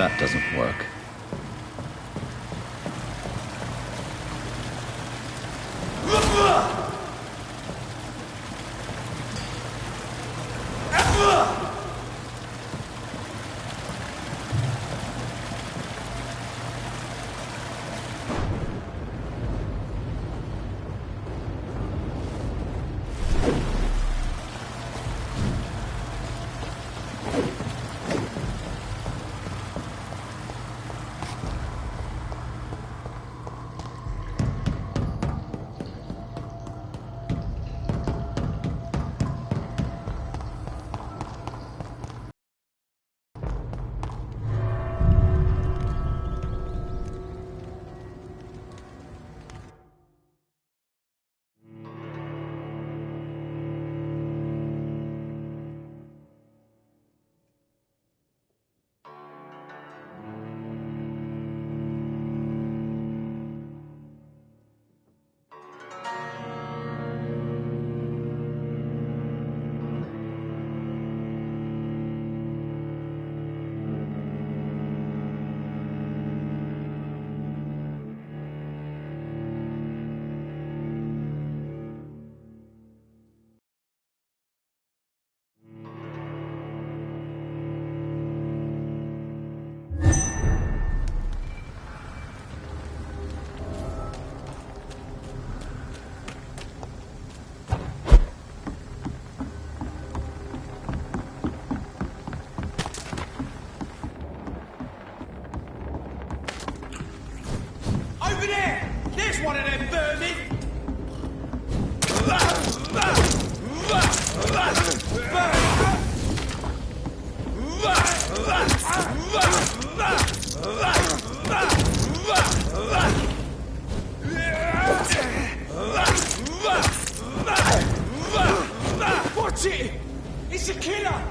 That doesn't work. One of them vermin! Watch it! It's a killer!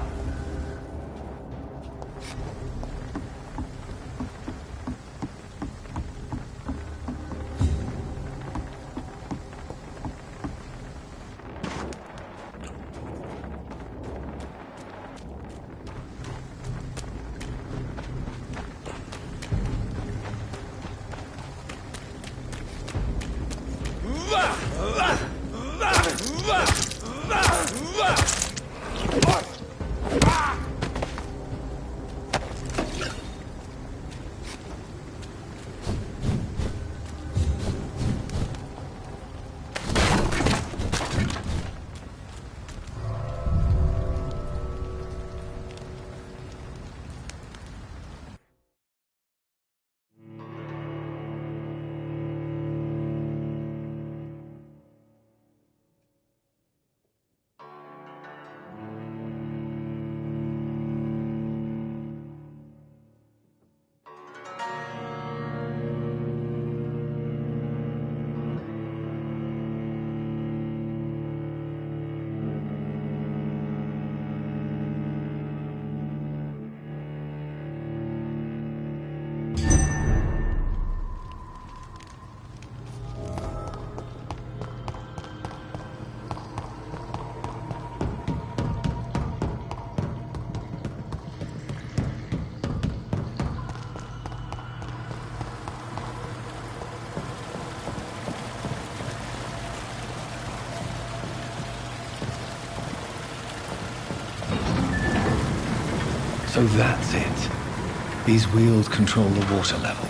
So that's it. These wheels control the water level.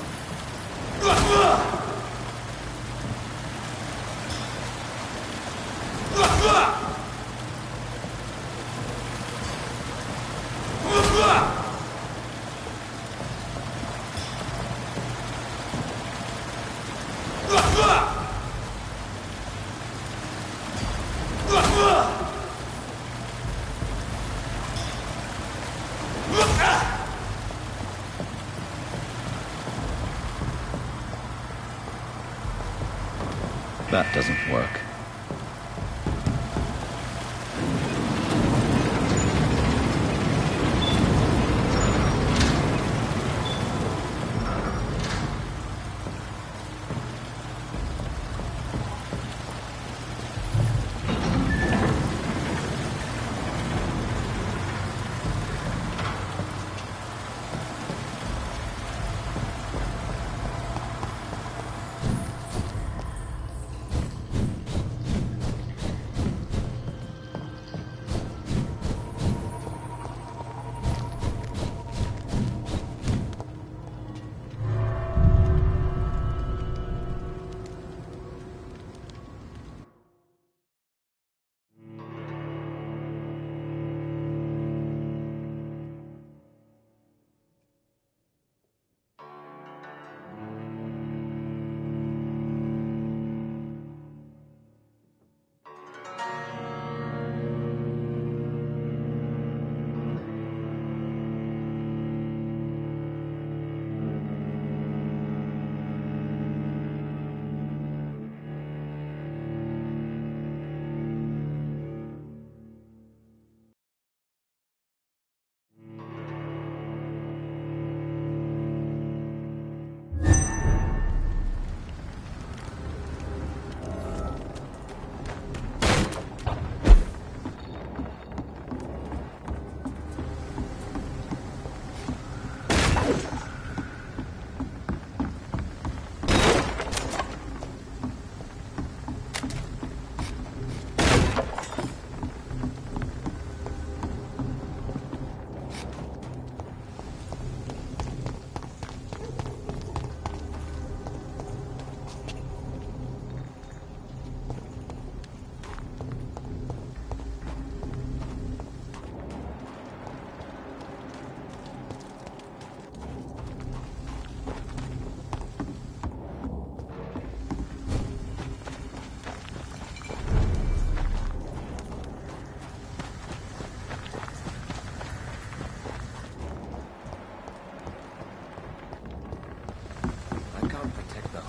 That doesn't work.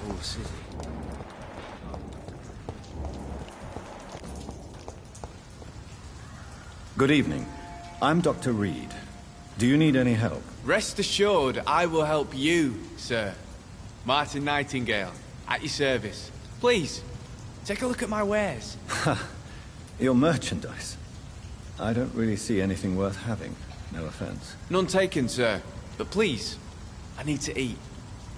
horse, is he? Good evening. I'm Dr. Reed. Do you need any help? Rest assured, I will help you, sir. Martin Nightingale, at your service. Please, take a look at my wares. Your merchandise. I don't really see anything worth having. No offense. None taken, sir. But please, I need to eat.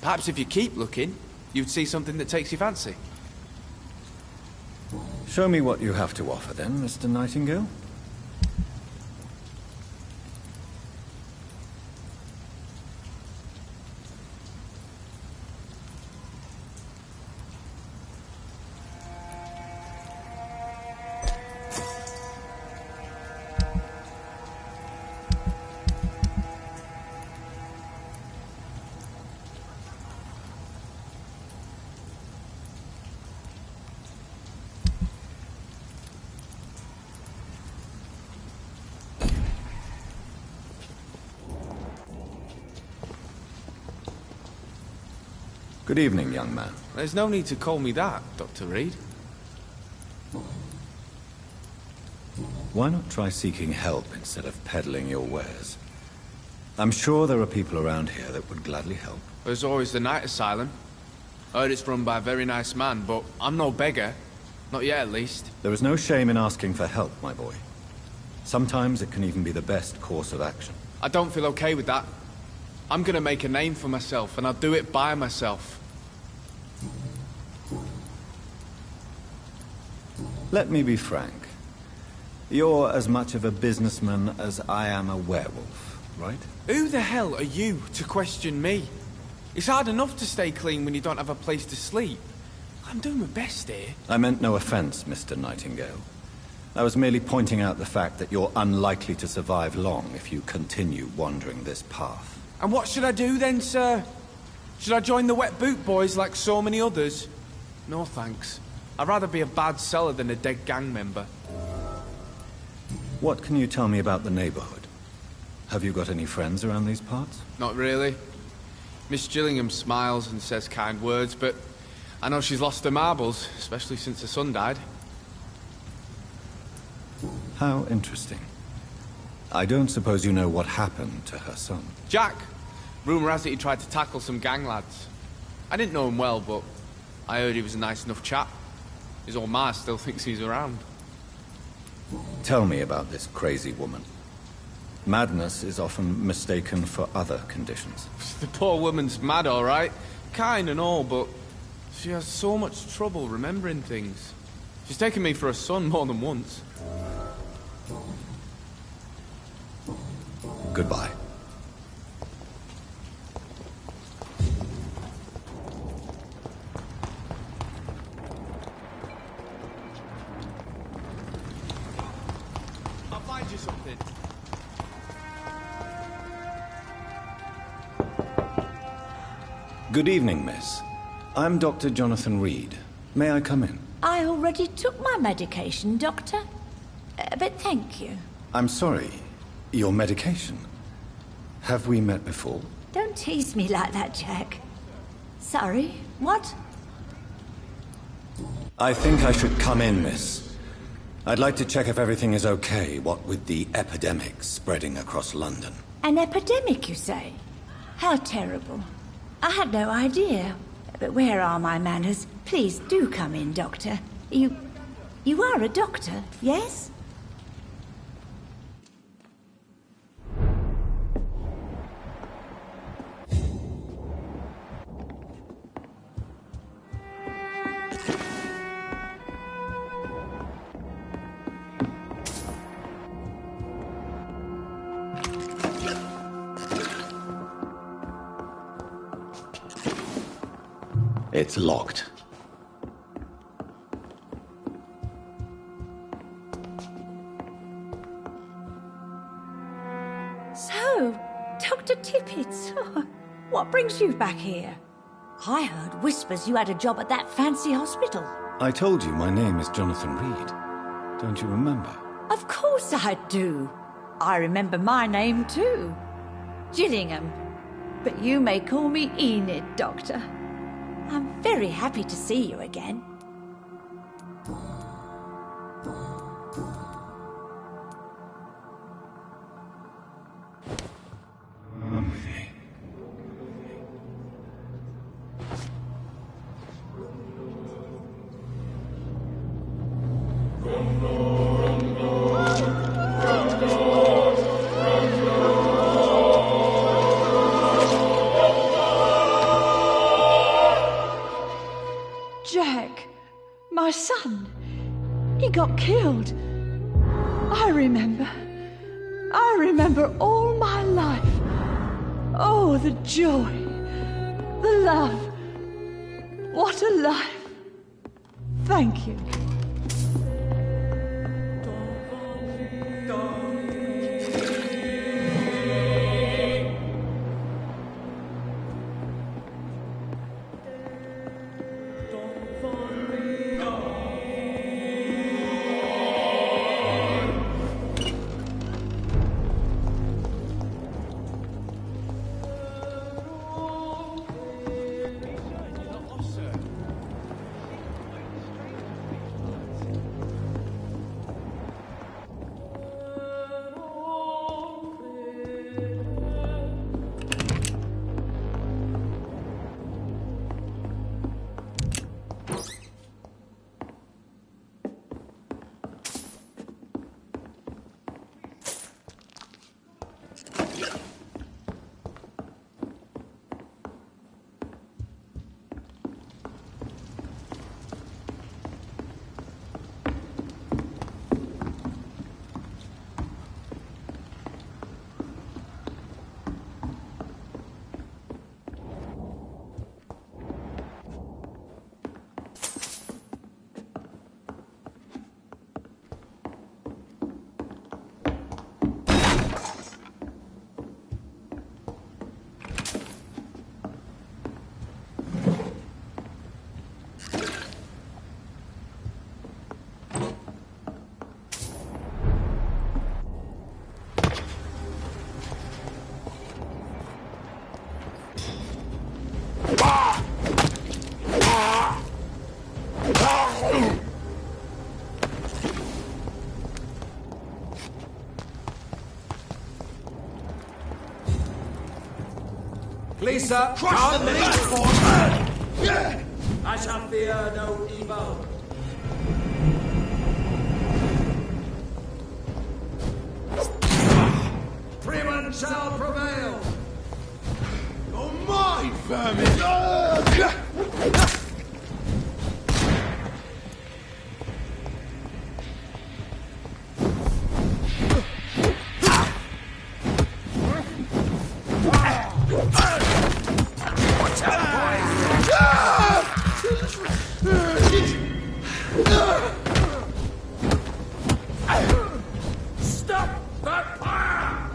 Perhaps if you keep looking, you'd see something that takes your fancy. Show me what you have to offer then, Mr. Nightingale. Good evening, young man. There's no need to call me that, Dr. Reed. Why not try seeking help instead of peddling your wares? I'm sure there are people around here that would gladly help. There's always the night asylum. Heard it's run by a very nice man, but I'm no beggar. Not yet, at least. There is no shame in asking for help, my boy. Sometimes it can even be the best course of action. I don't feel okay with that. I'm gonna make a name for myself, and I'll do it by myself. Let me be frank. You're as much of a businessman as I am a werewolf, right? Who the hell are you to question me? It's hard enough to stay clean when you don't have a place to sleep. I'm doing my best here. I meant no offense, Mr. Nightingale. I was merely pointing out the fact that you're unlikely to survive long if you continue wandering this path. And what should I do then, sir? Should I join the Wet Boot Boys like so many others? No thanks. I'd rather be a bad seller than a dead gang member. What can you tell me about the neighborhood? Have you got any friends around these parts? Not really. Miss Gillingham smiles and says kind words, but I know she's lost her marbles, especially since her son died. How interesting. I don't suppose you know what happened to her son. Jack! Rumour has it he tried to tackle some gang lads. I didn't know him well, but I heard he was a nice enough chap. His old ma still thinks he's around. Tell me about this crazy woman. Madness is often mistaken for other conditions. The poor woman's mad, all right. Kind and all, but she has so much trouble remembering things. She's taken me for a son more than once. Goodbye. I'll find you something. Good evening, miss. I'm Dr. Jonathan Reed. May I come in? I already took my medication, Doctor. But thank you. I'm sorry. Your medication? Have we met before? Don't tease me like that, Jack. Sorry, what? I think I should come in, miss. I'd like to check if everything is okay, what with the epidemic spreading across London. An epidemic, you say? How terrible. I had no idea. But where are my manners? Please do come in, Doctor. You are a doctor, yes? It's locked. So, Dr. Tippett, what brings you back here? I heard whispers you had a job at that fancy hospital. I told you my name is Jonathan Reed. Don't you remember? Of course I do. I remember my name too. Gillingham. But you may call me Enid, Doctor. I'm very happy to see you again. Jack, my son, he got killed. I remember all my life. Oh, the joy, the love. What a life. Thank you. Lisa, Crush the meat for I shall fear no evil. Freeman shall prevail. Oh my vermin! Stop that fire!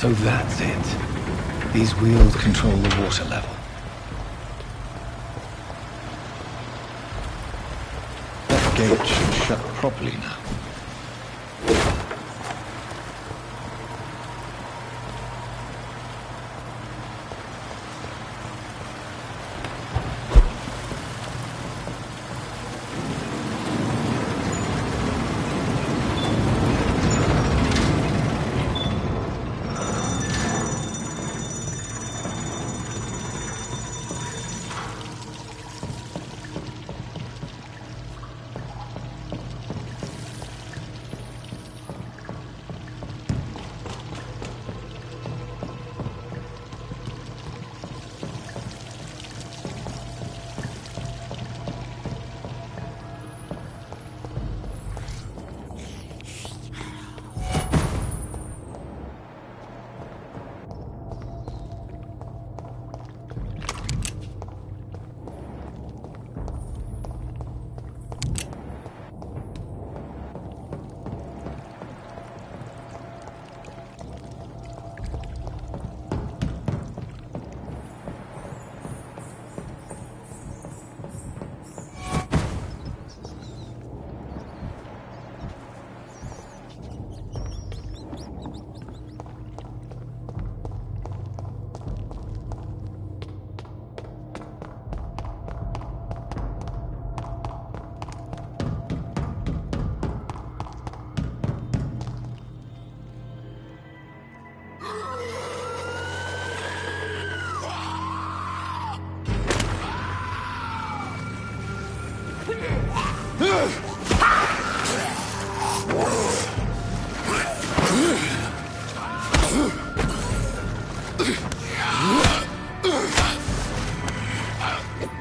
So that's it. These wheels control the water level. That gate should shut properly now.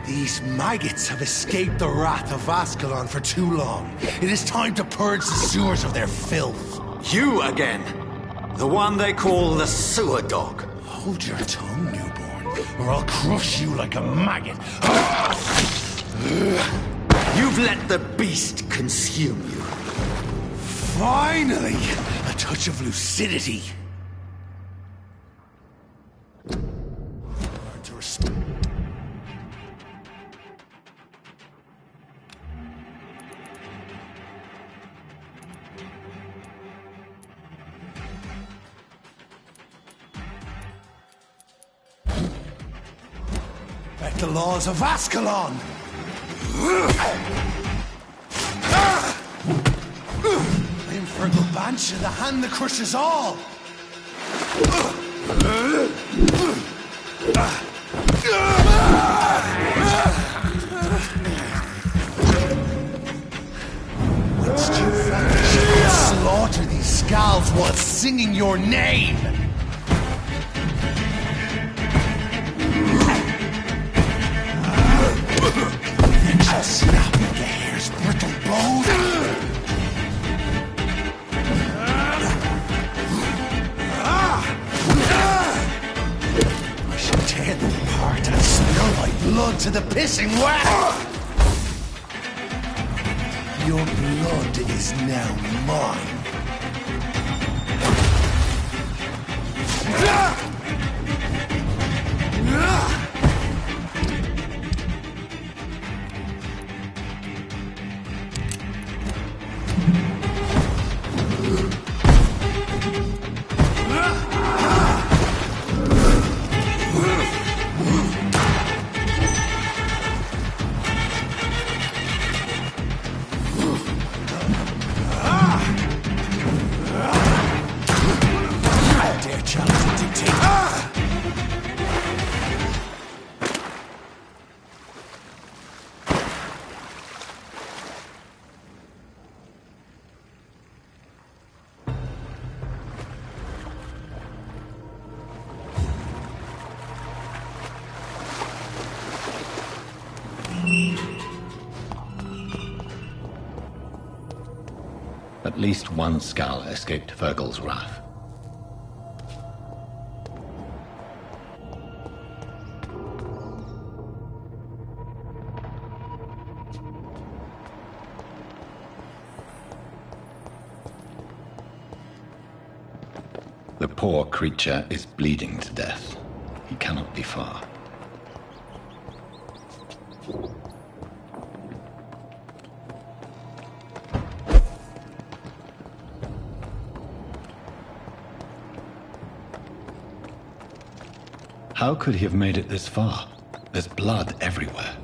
These maggots have escaped the wrath of Ascalon for too long. It is time to purge the sewers of their filth. You again! The one they call the sewer dog. Hold your tongue, newborn, or I'll crush you like a maggot. You've let the beast consume you. Finally! A touch of lucidity. Learn to respect. At the laws of Ascalon! I am Fergal Banshee, the hand that crushes all! Once you vanish, I'll slaughter these skulls while singing your name! I'll snap at the hair's brittle bone. I shall tear them apart and spill my blood to the pissing well. Your blood is now mine. At least one skull escaped Fergal's wrath. The poor creature is bleeding to death. He cannot be far. How could he have made it this far? There's blood everywhere.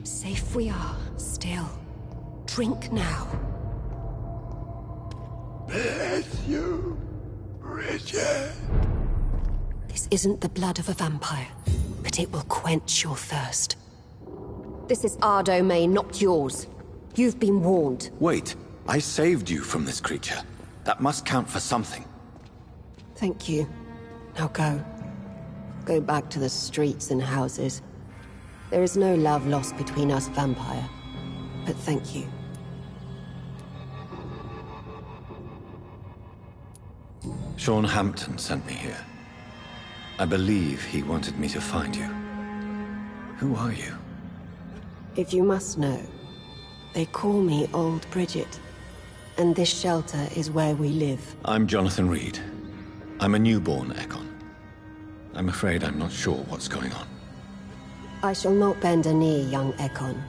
Safe we are, still. Drink now. Bless you, Richard. This isn't the blood of a vampire, but it will quench your thirst. This is our domain, not yours. You've been warned. Wait, I saved you from this creature. That must count for something. Thank you. Now go. Go back to the streets and houses. There is no love lost between us, Vampire. But thank you. Sean Hampton sent me here. I believe he wanted me to find you. Who are you? If you must know, they call me Old Bridget. And this shelter is where we live. I'm Jonathan Reed. I'm a newborn Ekon. I'm afraid I'm not sure what's going on. I shall not bend a knee, young Ekon,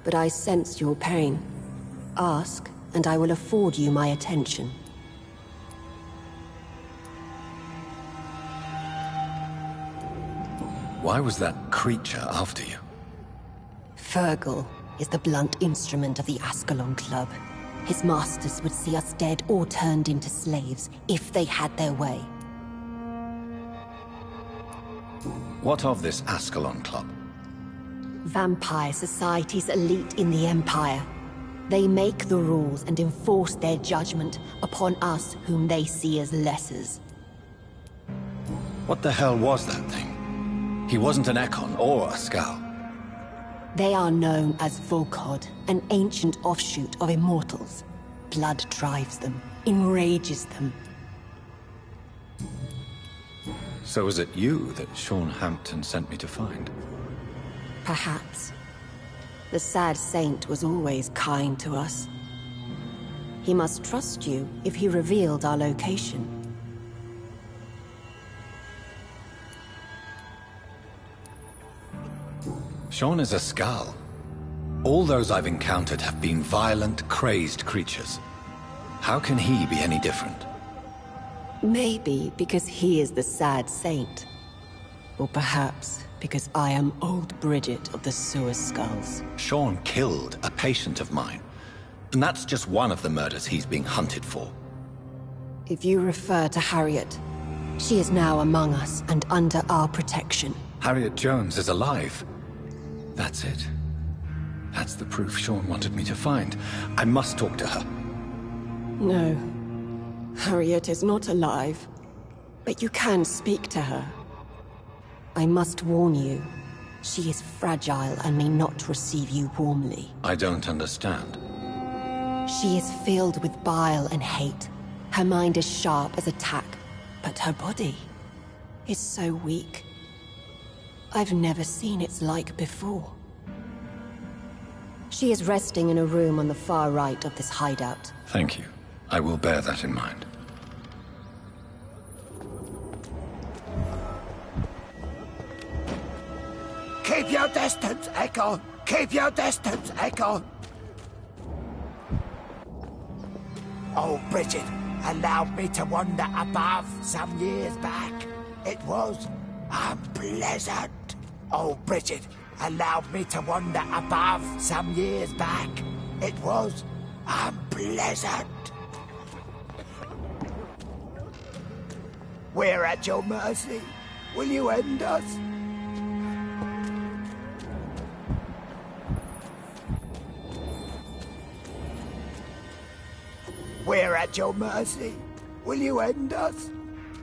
but I sense your pain. Ask, and I will afford you my attention. Why was that creature after you? Fergal is the blunt instrument of the Ascalon Club. His masters would see us dead or turned into slaves, if they had their way. What of this Ascalon Club? Vampire Society's elite in the Empire. They make the rules and enforce their judgment upon us whom they see as lessers. What the hell was that thing? He wasn't an Ekon or a Skal. They are known as Volkod, an ancient offshoot of immortals. Blood drives them, enrages them. So is it you that Sean Hampton sent me to find? Perhaps. The sad saint was always kind to us. He must trust you if he revealed our location. Sean is a Skal. All those I've encountered have been violent, crazed creatures. How can he be any different? Maybe because he is the sad saint. Or perhaps because I am Old Bridget of the Sewer Skulls. Sean killed a patient of mine. And that's just one of the murders he's being hunted for. If you refer to Harriet, she is now among us and under our protection. Harriet Jones is alive. That's it. That's the proof Sean wanted me to find. I must talk to her. No. Harriet is not alive. But you can speak to her. I must warn you. She is fragile and may not receive you warmly. I don't understand. She is filled with bile and hate. Her mind is sharp as a tack, but her body is so weak. I've never seen its like before. She is resting in a room on the far right of this hideout. Thank you. I will bear that in mind. Keep your distance, Echo! Keep your distance, Echo! Oh, Bridget allowed me to wander above some years back. It was unpleasant. Oh, Bridget allowed me to wander above some years back. It was unpleasant. We're at your mercy. Will you end us? We're at your mercy. Will you end us?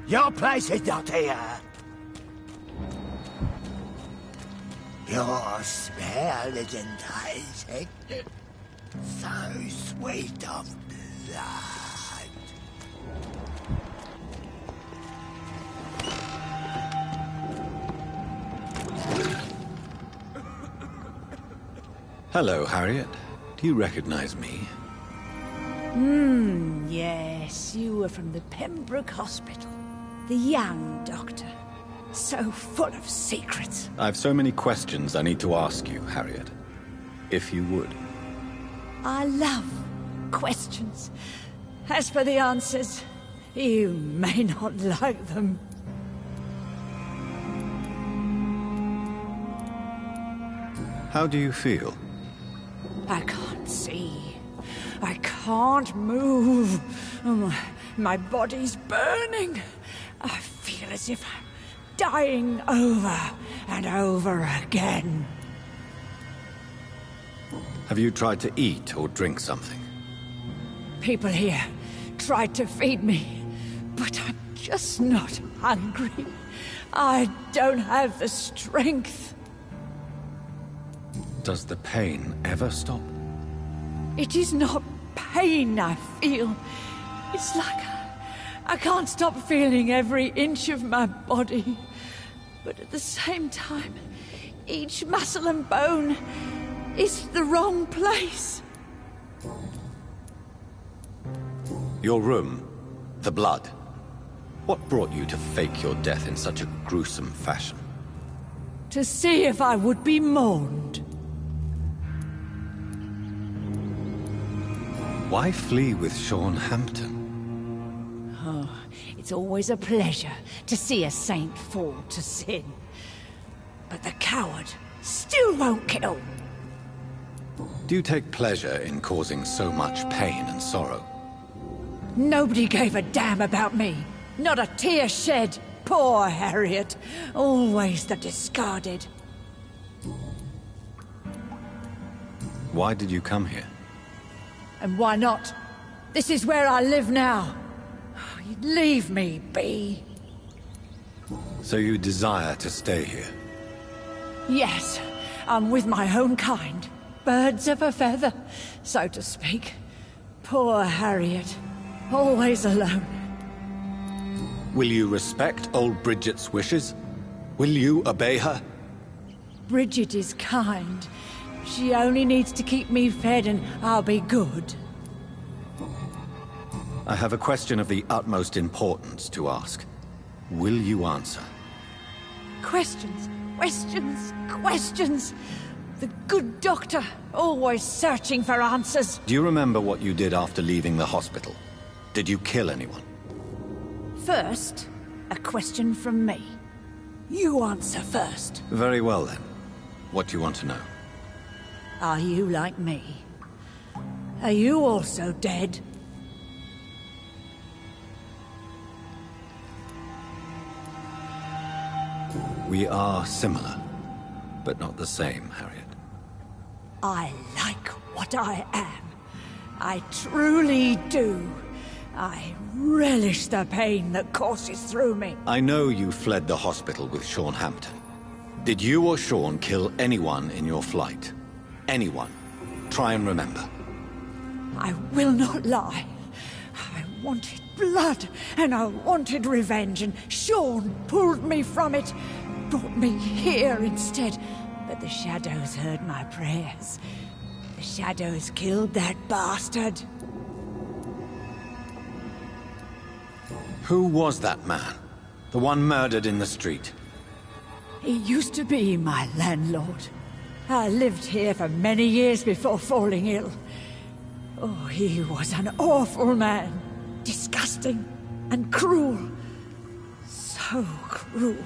Your place is not here. Your smell is enticing. So sweet of blood. Hello, Harriet. Do you recognize me? Yes, you were from the Pembroke Hospital. The young doctor. So full of secrets. I've so many questions I need to ask you, Harriet. If you would. I love questions. As for the answers, you may not like them. How do you feel? I can't see. I can't move. My body's burning. I feel as if I'm dying over and over again. Have you tried to eat or drink something? People here tried to feed me, but I'm just not hungry. I don't have the strength. Does the pain ever stop? It is not pain I feel. It's like I can't stop feeling every inch of my body. But at the same time, each muscle and bone is the wrong place. Your room, the blood. What brought you to fake your death in such a gruesome fashion? To see if I would be mourned. Why flee with Sean Hampton? Oh, it's always a pleasure to see a saint fall to sin. But the coward still won't kill. Do you take pleasure in causing so much pain and sorrow? Nobody gave a damn about me. Not a tear shed. Poor Harriet. Always the discarded. Why did you come here? And why not? This is where I live now. You'd leave me be. So you desire to stay here? Yes, I'm with my own kind. Birds of a feather, so to speak. Poor Harriet. Always alone. Will you respect old Bridget's wishes? Will you obey her? Bridget is kind. She only needs to keep me fed and I'll be good. I have a question of the utmost importance to ask. Will you answer? Questions, questions, questions. The good doctor, always searching for answers. Do you remember what you did after leaving the hospital? Did you kill anyone? First, a question from me. You answer first. Very well then. What do you want to know? Are you like me? Are you also dead? We are similar, but not the same, Harriet. I like what I am. I truly do. I relish the pain that courses through me. I know you fled the hospital with Sean Hampton. Did you or Sean kill anyone in your flight? Anyone? Try and remember. I will not lie. I wanted blood, and I wanted revenge, and Sean pulled me from it. brought me here instead. But the shadows heard my prayers. The shadows killed that bastard. Who was that man? The one murdered in the street? He used to be my landlord. I lived here for many years before falling ill. Oh, he was an awful man. Disgusting and cruel. So cruel.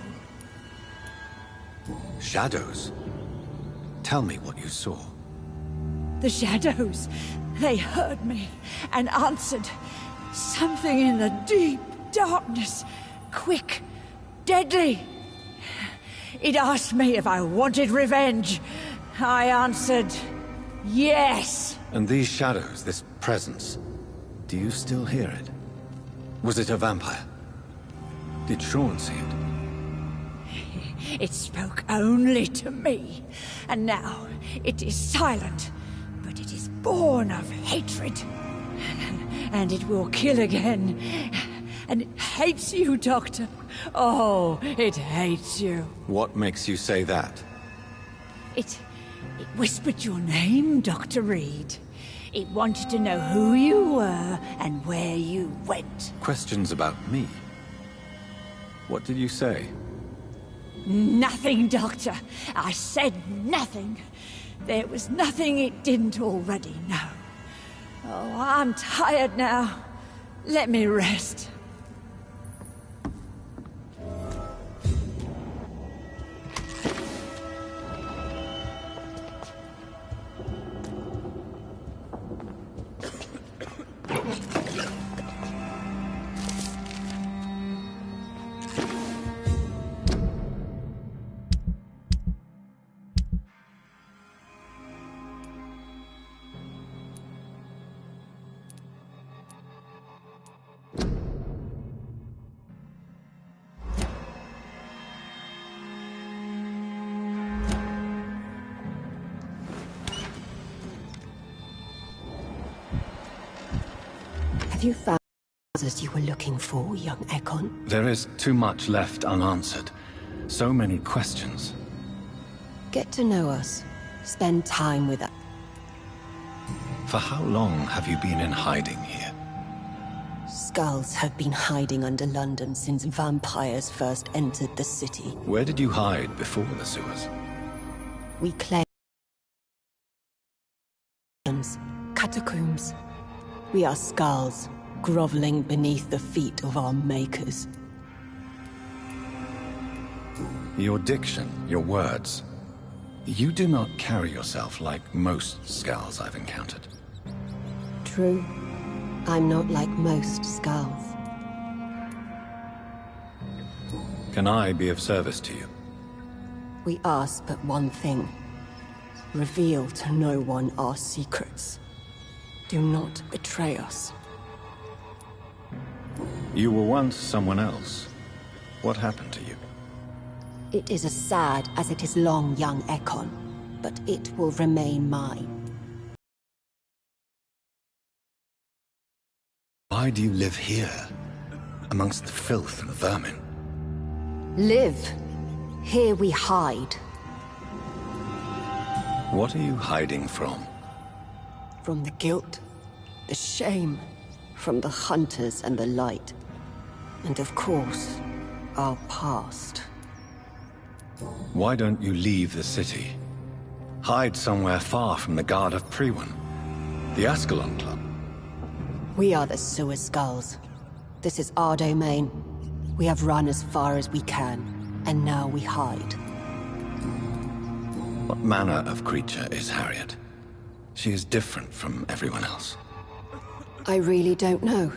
Shadows? Tell me what you saw. The shadows, they heard me and answered. Something in the deep darkness. Quick, deadly. It asked me if I wanted revenge. I answered, yes. And these shadows, this presence, do you still hear it? Was it a vampire? Did Sean see it? It spoke only to me, and now it is silent, but it is born of hatred. And it will kill again. And it hates you, Doctor. Oh, it hates you. What makes you say that? It whispered your name, Dr. Reed. It wanted to know who you were and where you went. Questions about me? What did you say? Nothing, Doctor. I said nothing. There was nothing it didn't already know. Oh, I'm tired now. Let me rest. Have you found the answers you were looking for, young Ekon? There is too much left unanswered. So many questions. Get to know us. Spend time with us. For how long have you been in hiding here? Skulls have been hiding under London since vampires first entered the city. Where did you hide before the sewers? We claim catacombs. We are skulls, groveling beneath the feet of our makers. Your diction, your words. You do not carry yourself like most skulls I've encountered. True. I'm not like most skulls. Can I be of service to you? We ask but one thing. Reveal to no one our secrets. Do not betray us. You were once someone else. What happened to you? It is as sad as it is long, young Ekon, but it will remain mine. Why do you live here, amongst the filth and vermin? Live. Here we hide. What are you hiding from? From the guilt, the shame, from the hunters and the light. And of course, our past. Why don't you leave the city? Hide somewhere far from the guard of Priwen, the Ascalon Club. We are the Sewer Skulls. This is our domain. We have run as far as we can, and now we hide. What manner of creature is Harriet? She is different from everyone else. I really don't know.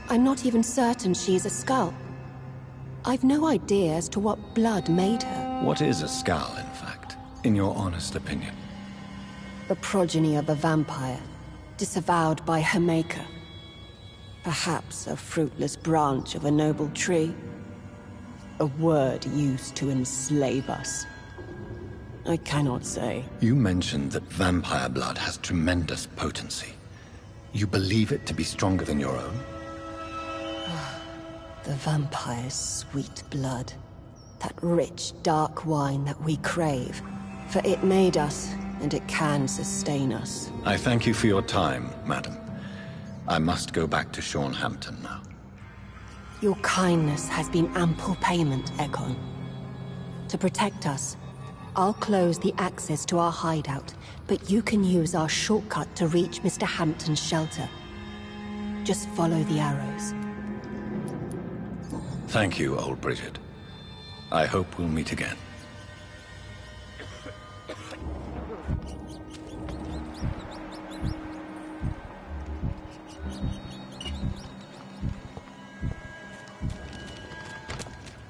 I'm not even certain she's a skull. I've no idea as to what blood made her. What is a skull, in fact, in your honest opinion? The progeny of a vampire, disavowed by her maker. Perhaps a fruitless branch of a noble tree. A word used to enslave us. I cannot say. You mentioned that vampire blood has tremendous potency. You believe it to be stronger than your own? The vampire's sweet blood. That rich, dark wine that we crave. For it made us, and it can sustain us. I thank you for your time, madam. I must go back to Hampton now. Your kindness has been ample payment, Ekon. To protect us, I'll close the access to our hideout, but you can use our shortcut to reach Mr. Hampton's shelter. Just follow the arrows. Thank you, old Bridget. I hope we'll meet again.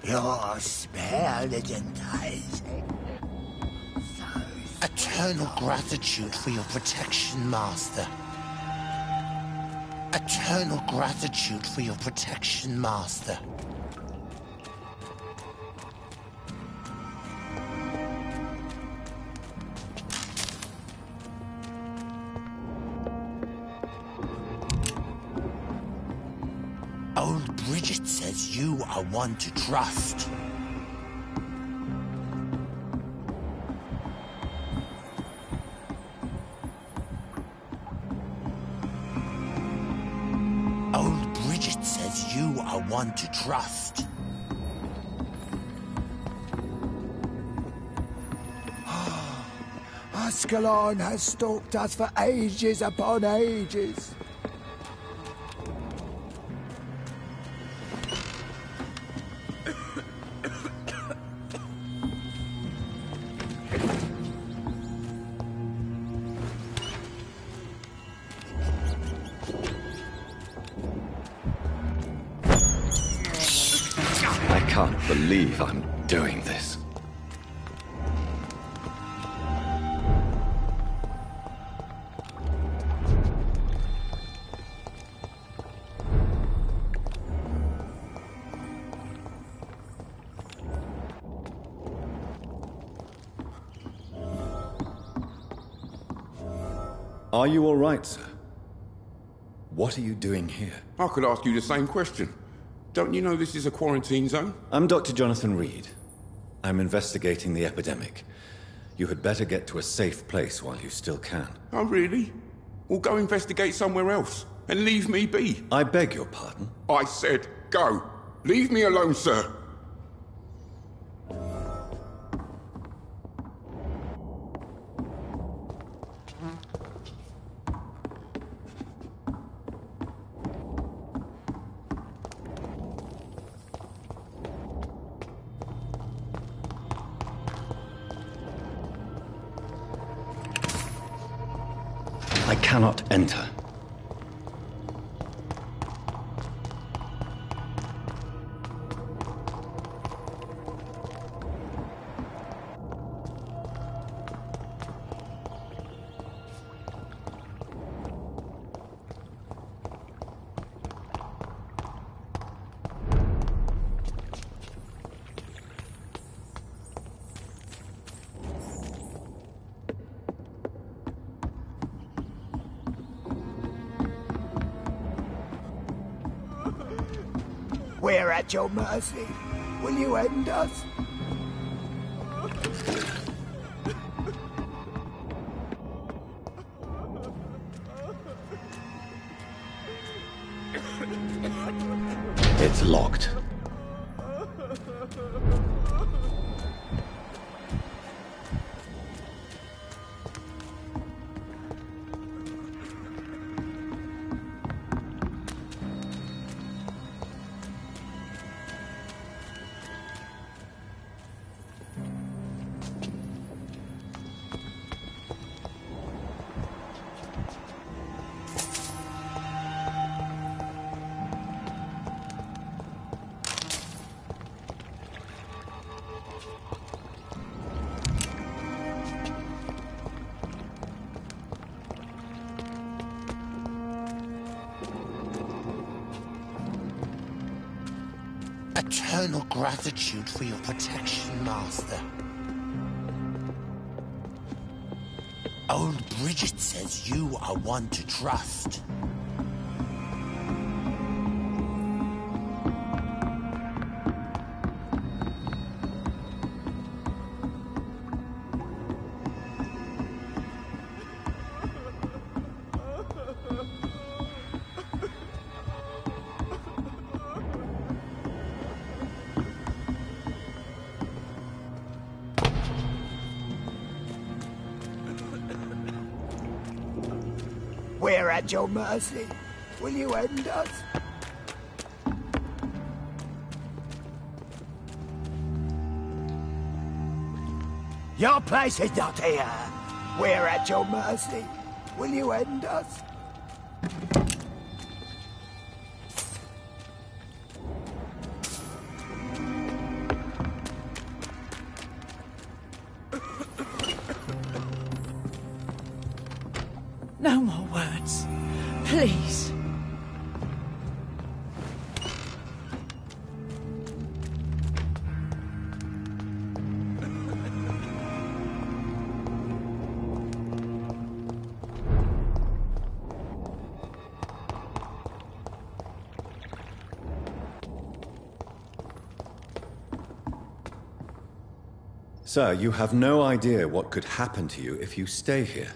Your spell isn't Eternal gratitude for your protection, Master. Eternal gratitude for your protection, Master. Old Bridget says you are one to trust. Old Bridget says you are one to trust. Ascalon has stalked us for ages upon ages. I can't believe I'm doing this. Are you all right, sir? What are you doing here? I could ask you the same question. Don't you know this is a quarantine zone? I'm Dr. Jonathan Reed. I'm investigating the epidemic. You had better get to a safe place while you still can. Oh, really? Well, go investigate somewhere else and leave me be. I beg your pardon? I said go. Leave me alone, sir. I cannot enter. We're at your mercy. Will you end us? It's locked. Eternal gratitude for your protection, Master. Old Bridget says you are one to trust. We're at your mercy. Will you end us? Your place is not here. We're at your mercy. Will you end us? No more words. Please. Sir, you have no idea what could happen to you if you stay here.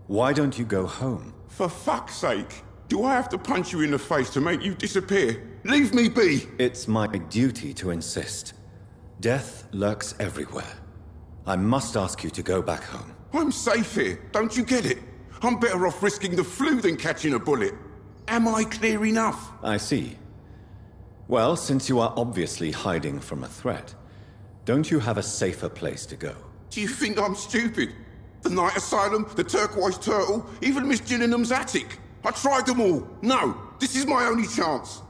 Why don't you go home? For fuck's sake! Do I have to punch you in the face to make you disappear? Leave me be! It's my duty to insist. Death lurks everywhere. I must ask you to go back home. I'm safe here, don't you get it? I'm better off risking the flu than catching a bullet. Am I clear enough? I see. Well, since you are obviously hiding from a threat, don't you have a safer place to go? Do you think I'm stupid? The Night Asylum, the Turquoise Turtle, even Miss Gillingham's attic. I tried them all. No, this is my only chance.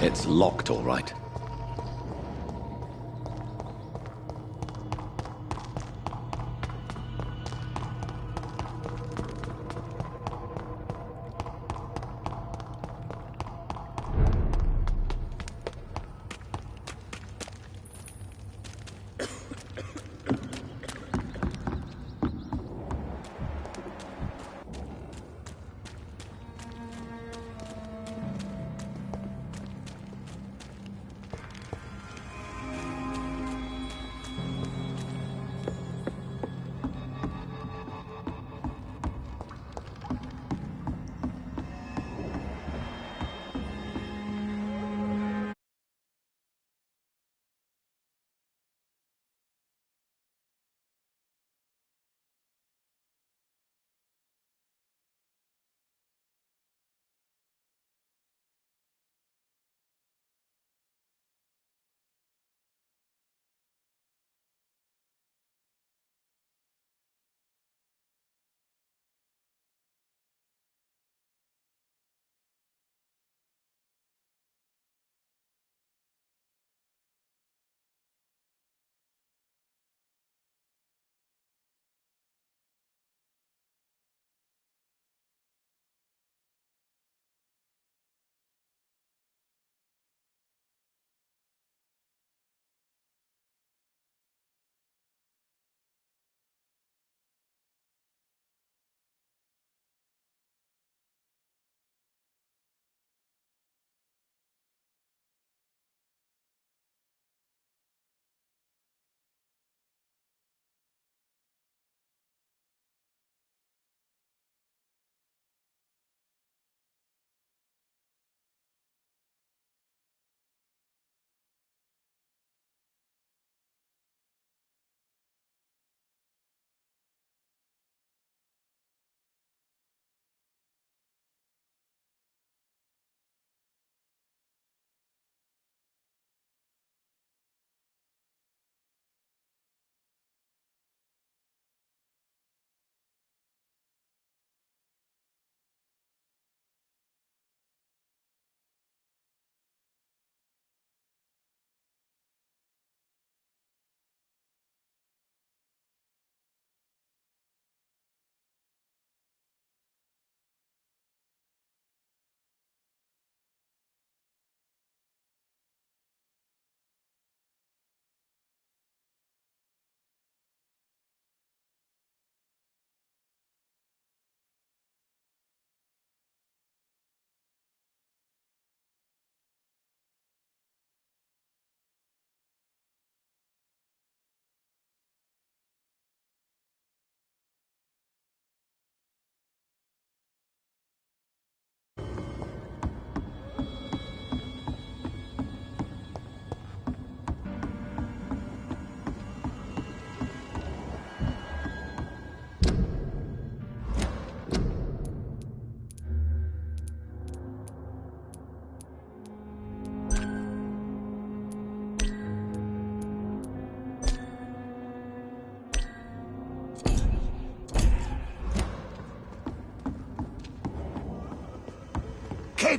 It's locked, all right.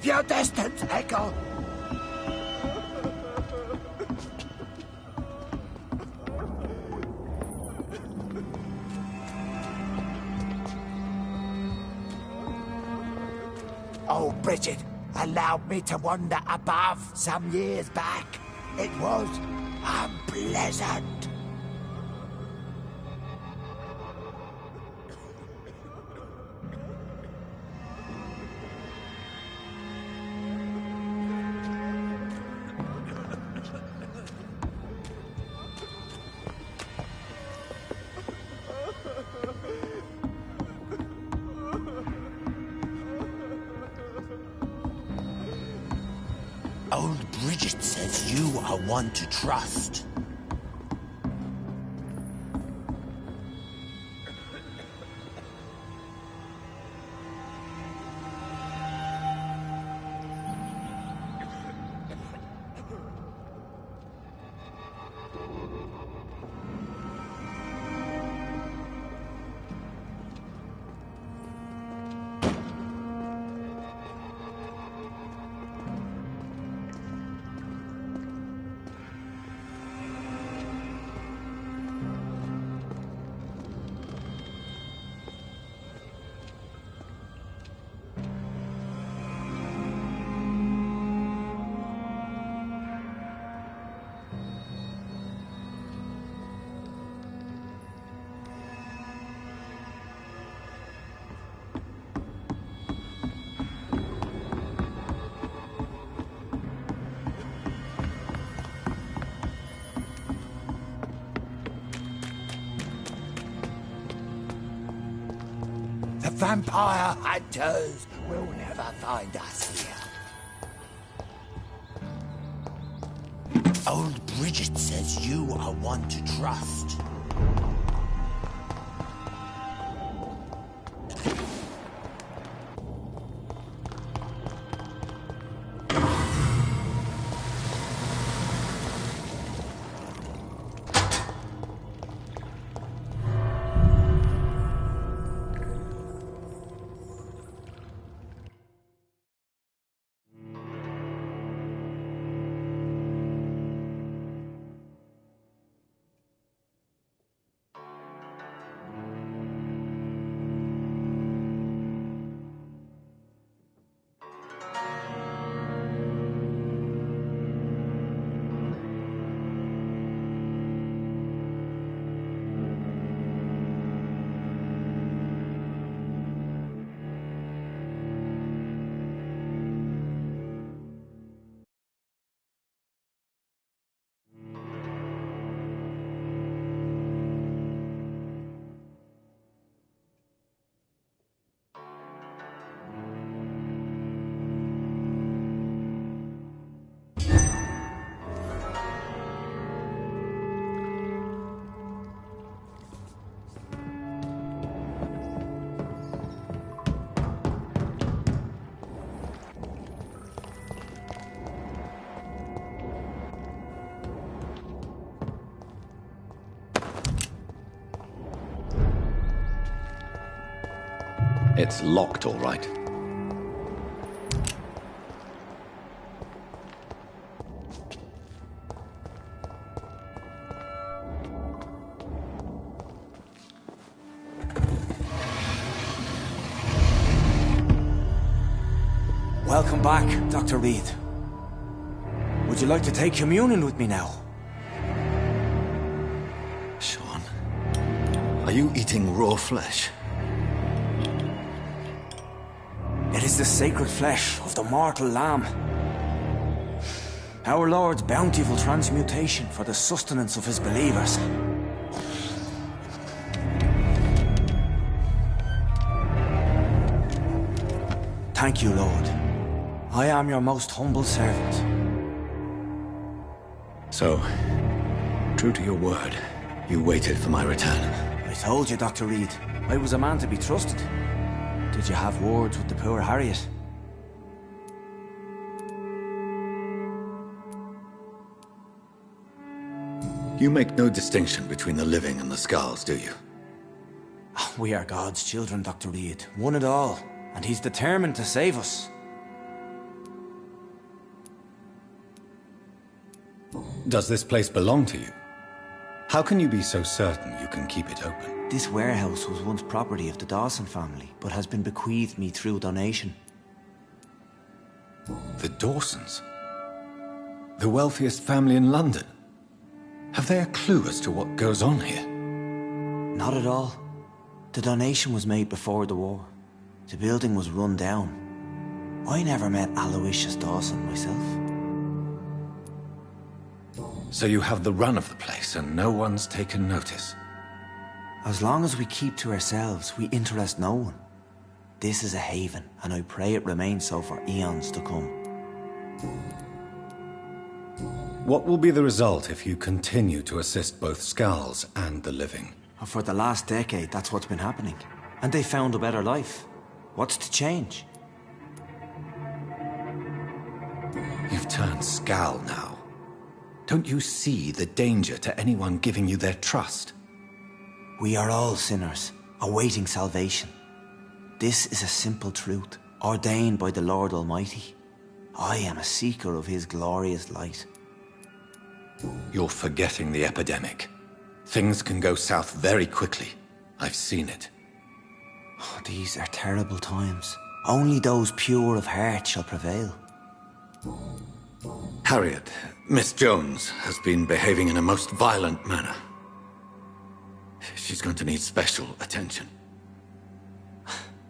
Keep your distance, Echo. Oh, Bridget allowed me to wander above some years back. It was unpleasant. Old Bridget says you are one to trust. The vampire hunters will never find us here. Old Bridget says you are one to trust. It's locked, all right. Welcome back, Dr. Reed. Would you like to take communion with me now? Sean, are you eating raw flesh? It is the sacred flesh of the mortal lamb. Our Lord's bountiful transmutation for the sustenance of his believers. Thank you, Lord. I am your most humble servant. So, true to your word, you waited for my return. I told you, Dr. Reed, I was a man to be trusted. Did you have words with the poor Harriet? You make no distinction between the living and the skulls, do you? We are God's children, Dr. Reed. One and all. And he's determined to save us. Does this place belong to you? How can you be so certain you can keep it open? This warehouse was once property of the Dawson family, but has been bequeathed me through donation. The Dawsons? The wealthiest family in London? Have they a clue as to what goes on here? Not at all. The donation was made before the war. The building was run down. I never met Aloysius Dawson myself. So you have the run of the place and no one's taken notice? As long as we keep to ourselves, we interest no one. This is a haven, and I pray it remains so for eons to come. What will be the result if you continue to assist both Skulls and the living? For the last decade, that's what's been happening. And they found a better life. What's to change? You've turned Skull now. Don't you see the danger to anyone giving you their trust? We are all sinners, awaiting salvation. This is a simple truth, ordained by the Lord Almighty. I am a seeker of His glorious light. You're forgetting the epidemic. Things can go south very quickly. I've seen it. Oh, these are terrible times. Only those pure of heart shall prevail. Harriet, Miss Jones, has been behaving in a most violent manner. She's going to need special attention.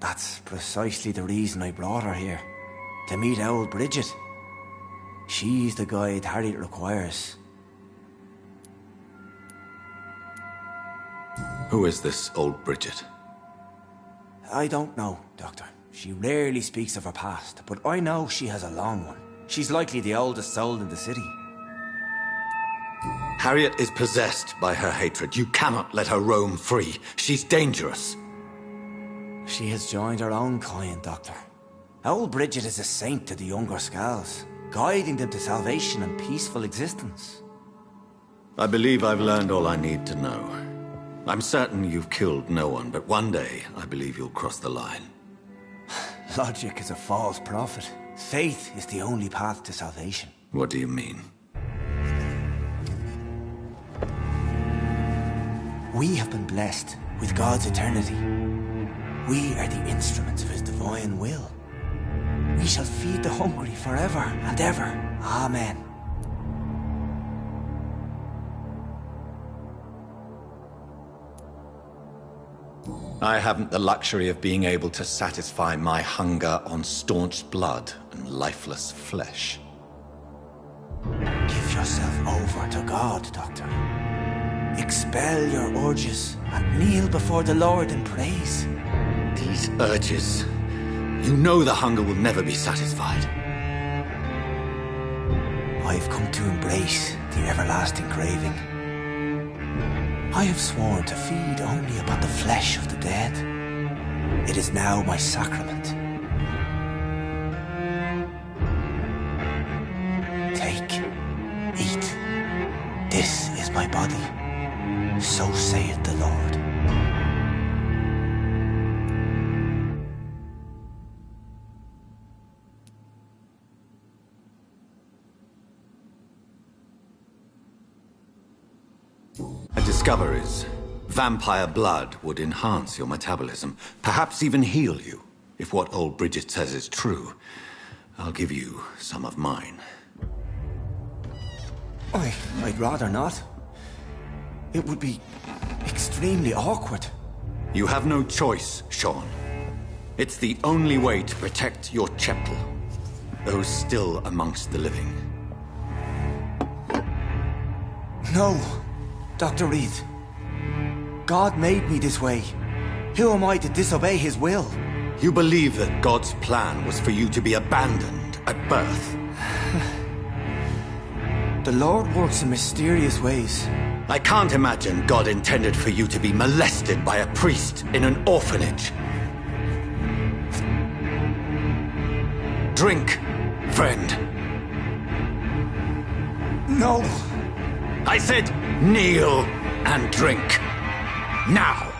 That's precisely the reason I brought her here. To meet old Bridget. She's the guide Harriet requires. Who is this old Bridget? I don't know, Doctor. She rarely speaks of her past, but I know she has a long one. She's likely the oldest soul in the city. Harriet is possessed by her hatred. You cannot let her roam free. She's dangerous. She has joined her own kind, Doctor. Old Bridget is a saint to the younger Skulls, guiding them to salvation and peaceful existence. I believe I've learned all I need to know. I'm certain you've killed no one, but one day I believe you'll cross the line. Logic is a false prophet. Faith is the only path to salvation. What do you mean? We have been blessed with God's eternity. We are the instruments of His divine will. We shall feed the hungry forever and ever. Amen. I haven't the luxury of being able to satisfy my hunger on staunch blood and lifeless flesh. Give yourself over to God, Doctor. Expel your urges and kneel before the Lord in praise. These urges. You know the hunger will never be satisfied. I've come to embrace the everlasting craving. I have sworn to feed only upon the flesh of the dead. It is now my sacrament. Take, eat. This is my body. So saith the Lord. Discoveries. Vampire blood would enhance your metabolism, perhaps even heal you. If what old Bridget says is true, I'll give you some of mine. I'd rather not. It would be extremely awkward. You have no choice, Sean. It's the only way to protect your cheptel, those still amongst the living. No, Dr. Reed. God made me this way. Who am I to disobey His will? You believe that God's plan was for you to be abandoned at birth? The Lord works in mysterious ways. I can't imagine God intended for you to be molested by a priest in an orphanage. Drink, friend. No. I said kneel and drink. Now.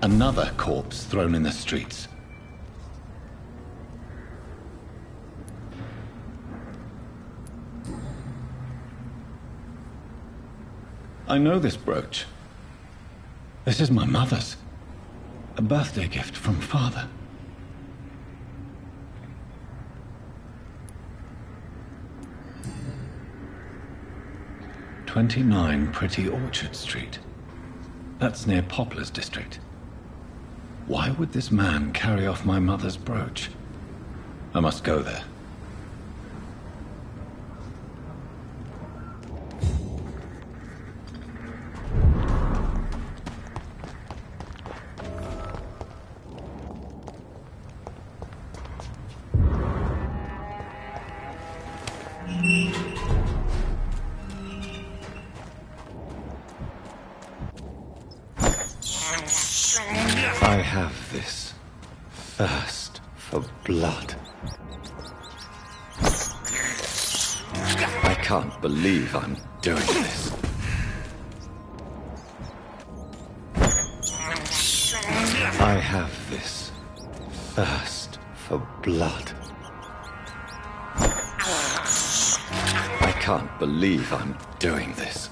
Another corpse thrown in the streets. I know this brooch. This is my mother's. A birthday gift from father. "29 Pretty Orchard Street." That's near Poplar's district. Why would this man carry off my mother's brooch? I must go there. I have this thirst for blood. I can't believe I'm doing this. I have this thirst for blood. I can't believe I'm doing this.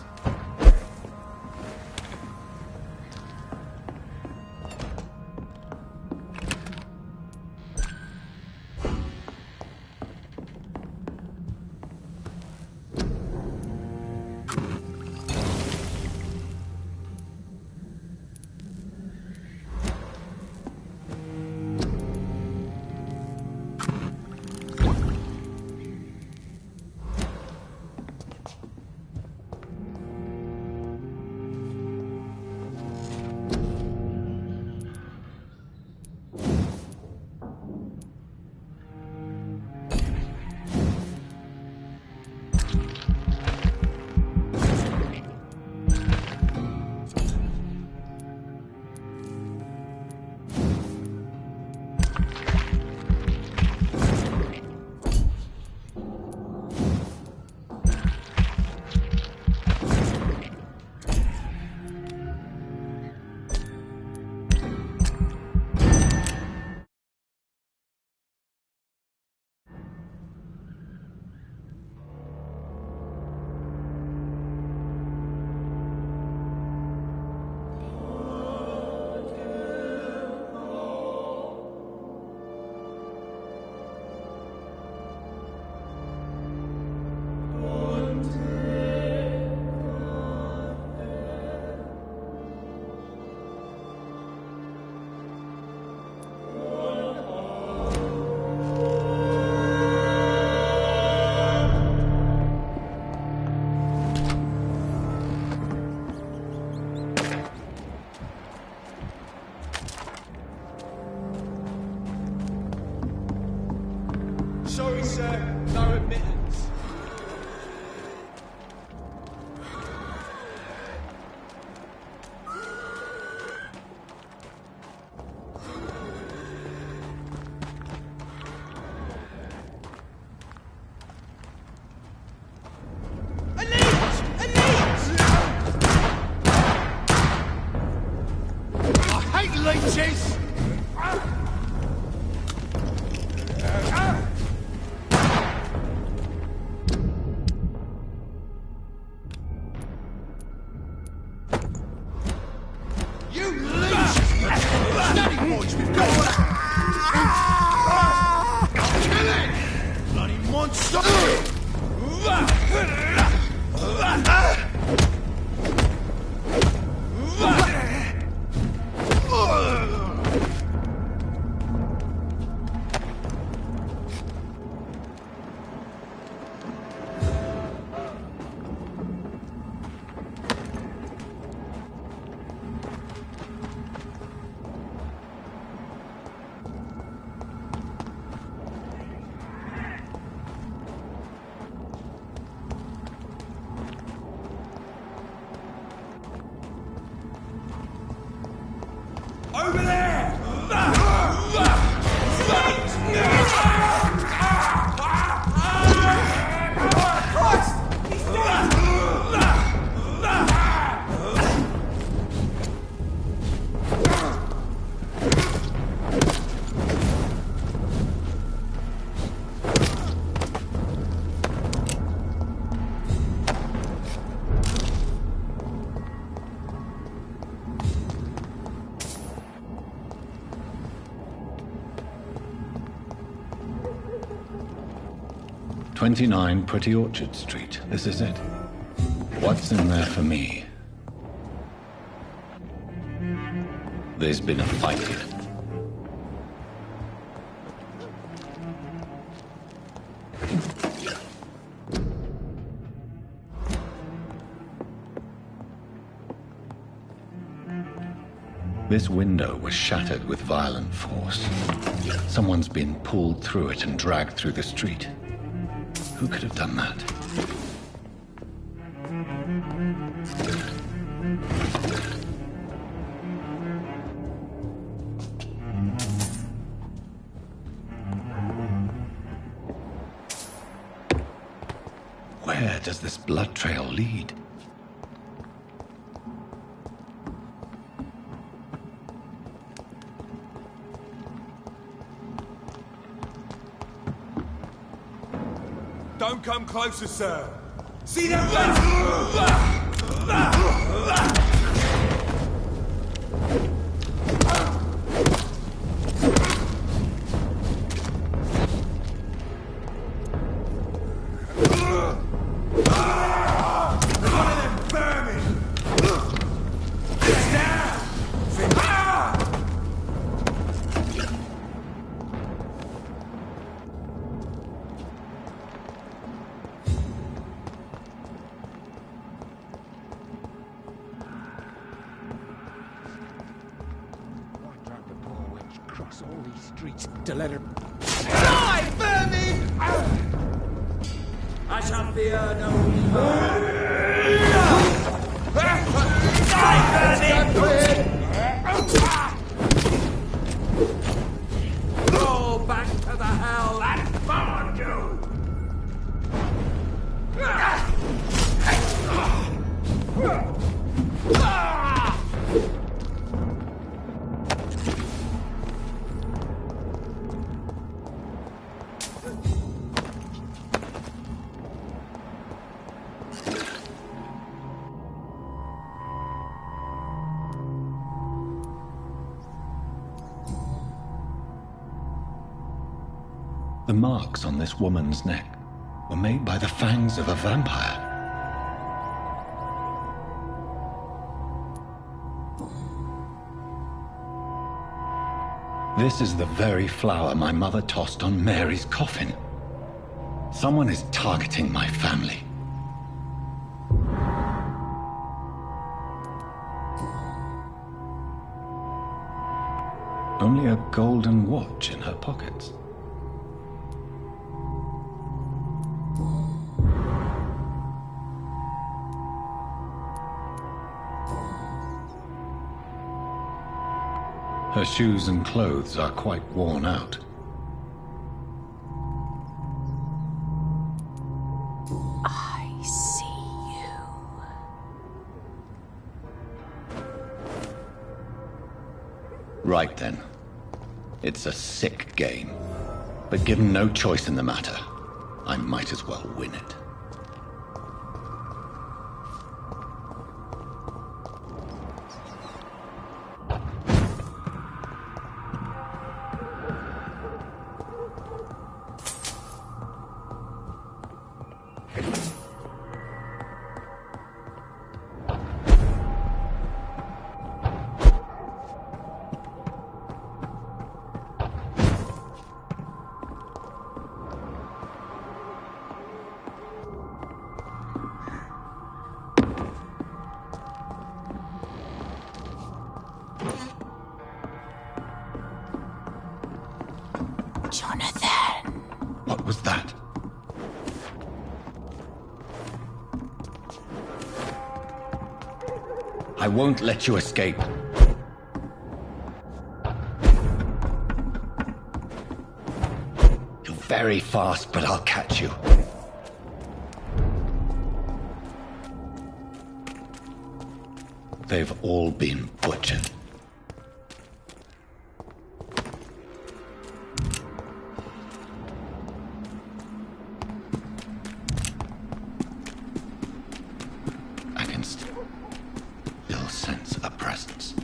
Sorry, sir. No admittance. I hate leeches! You leech! Steady, boys, we've got kill it! Bloody monster! 29 Pretty Orchard Street. This is it. What's in there for me? There's been a fight here. This window was shattered with violent force. Someone's been pulled through it and dragged through the street. Who could have done that? Where does this blood trail lead? Don't come closer, sir. See that? All these streets to let her Die, vermin! I shall fear no evil. Die, vermin! Go back to the hell that found you! The marks on this woman's neck were made by the fangs of a vampire. This is the very flower my mother tossed on Mary's coffin. Someone is targeting my family. Only a golden watch in her pockets. Her shoes and clothes are quite worn out. I see you. Right then. It's a sick game. But given no choice in the matter, I might as well win it. Jonathan. What was that? I won't let you escape. You're very fast, but I'll catch you. They've all been butchered. I can still sense a presence.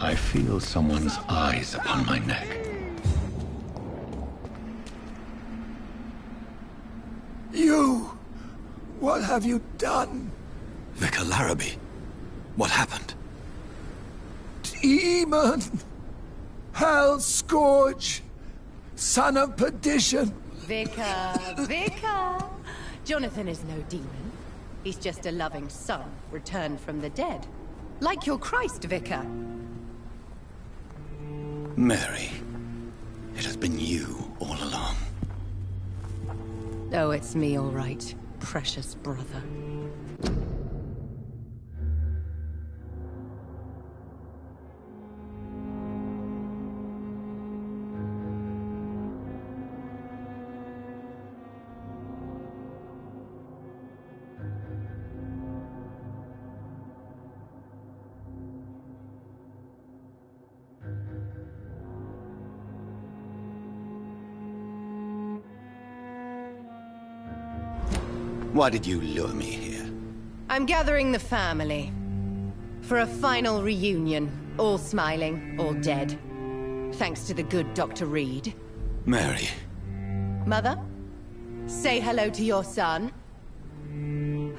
I feel someone's eyes upon my neck. You! What have you done? Vicar Larrabee, what happened? Demon! Hell Scourge! Son of perdition! Vicar! Jonathan is no demon. He's just a loving son, returned from the dead. Like your Christ, Vicar. Mary, it has been you all along. Oh, it's me, all right, precious brother. Why did you lure me here? I'm gathering the family. For a final reunion. All smiling, all dead. Thanks to the good Dr. Reed. Mary. Mother? Say hello to your son.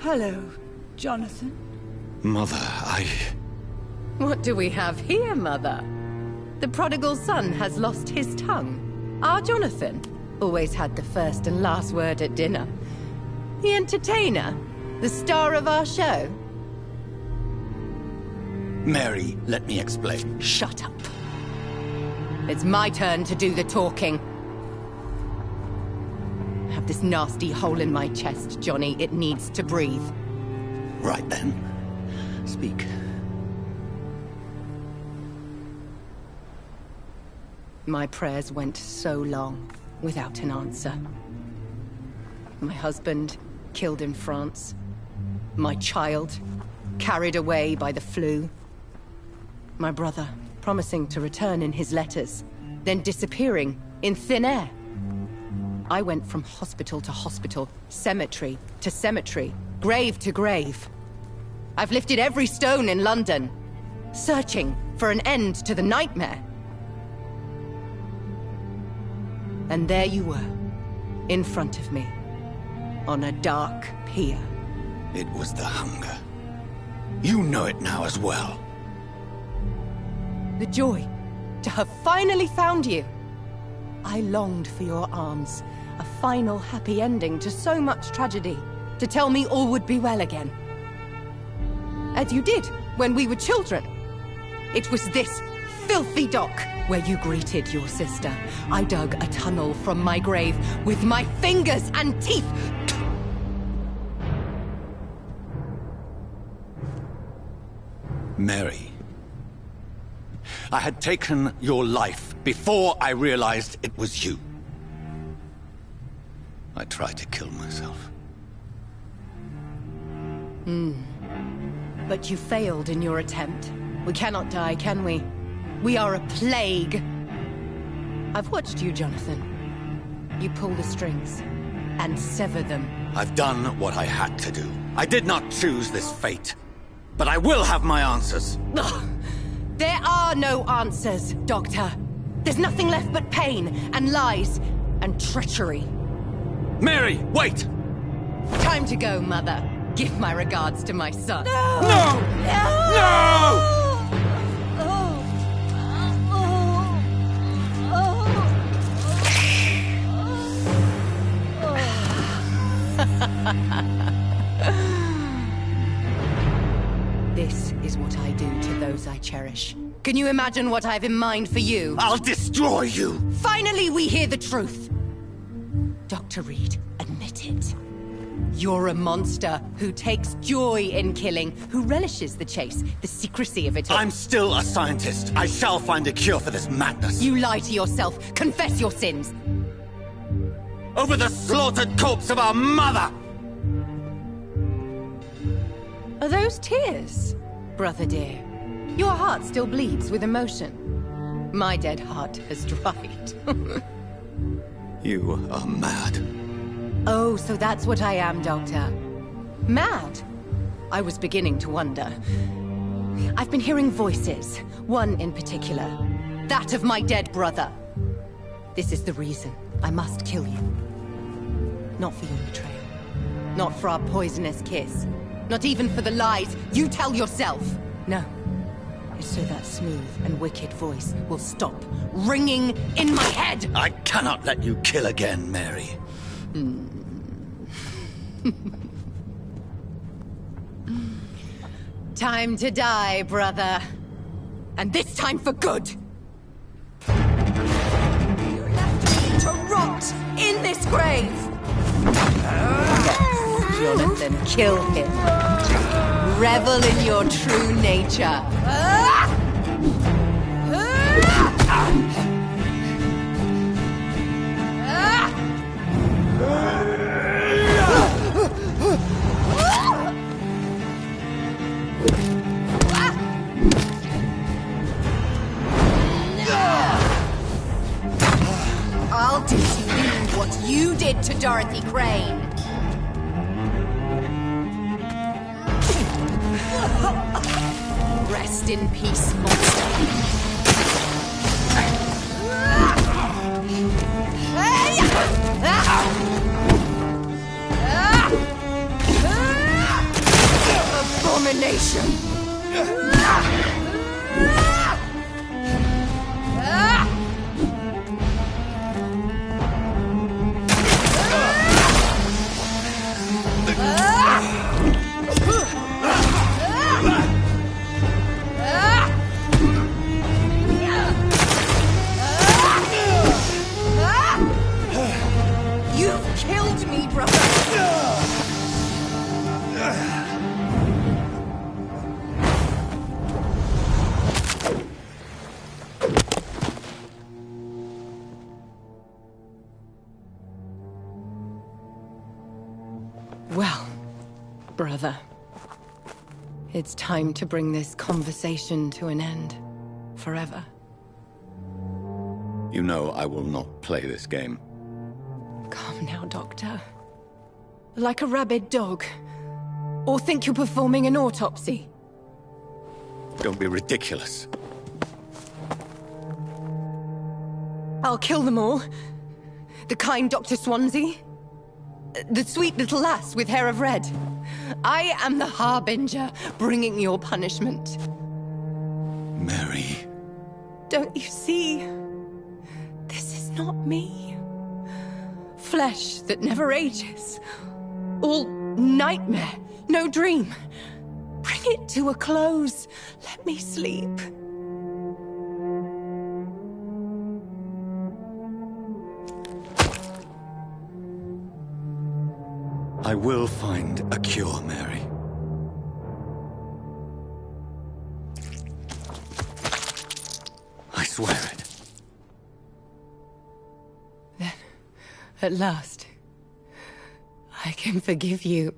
Hello, Jonathan. Mother, What do we have here, Mother? The prodigal son has lost his tongue. Our Jonathan always had the first and last word at dinner. The entertainer, the star of our show. Mary, let me explain. Shut up. It's my turn to do the talking. I have this nasty hole in my chest, Johnny. It needs to breathe. Right then. Speak. My prayers went so long without an answer. My husband killed in France. My child carried away by the flu. My brother promising to return in his letters, then disappearing in thin air. I went from hospital to hospital, cemetery to cemetery, grave to grave. I've lifted every stone in London, searching for an end to the nightmare. And there you were, in front of me, on a dark pier. It was the hunger. You know it now as well. The joy to have finally found you. I longed for your arms, a final happy ending to so much tragedy, to tell me all would be well again. As you did when we were children. It was this filthy dock where you greeted your sister. I dug a tunnel from my grave with my fingers and teeth. Mary, I had taken your life before I realized it was you. I tried to kill myself. But you failed in your attempt. We cannot die, can we? We are a plague. I've watched you, Jonathan. You pull the strings and sever them. I've done what I had to do. I did not choose this fate. But I will have my answers. Ugh. There are no answers, Doctor. There's nothing left but pain and lies and treachery. Mary, wait! Time to go, Mother. Give my regards to my son. No! No! This is what I do to those I cherish. Can you imagine what I've in mind for you? I'll destroy you! Finally, we hear the truth. Dr. Reed, admit it. You're a monster who takes joy in killing, who relishes the chase, the secrecy of it all. I'm still a scientist. I shall find a cure for this madness. You lie to yourself. Confess your sins. Over the slaughtered corpse of our mother! Are those tears, brother dear? Your heart still bleeds with emotion. My dead heart has dried. You are mad. Oh, so that's what I am, Doctor. Mad? I was beginning to wonder. I've been hearing voices. One in particular. That of my dead brother. This is the reason I must kill you. Not for your betrayal. Not for our poisonous kiss. Not even for the lies you tell yourself. No. It's so that smooth and wicked voice will stop ringing in my head! I cannot let you kill again, Mary. Time to die, brother. And this time for good! You left me to rot in this grave! Jonathan, kill him. Revel in your true nature. I'll do to you what you did to Dorothy Crane. Rest in peace, monster. Abomination! You've killed me, brother! Well, brother, it's time to bring this conversation to an end. Forever. You know I will not play this game. Calm now, Doctor. Like a rabid dog. Or think you're performing an autopsy. Don't be ridiculous. I'll kill them all. The kind Dr. Swansea. The sweet little lass with hair of red. I am the Harbinger, bringing your punishment. Mary. Don't you see? This is not me. Flesh that never ages. All nightmare, no dream. Bring it to a close. Let me sleep. I will find a cure, Mary. I swear it. Then, at last, I can forgive you.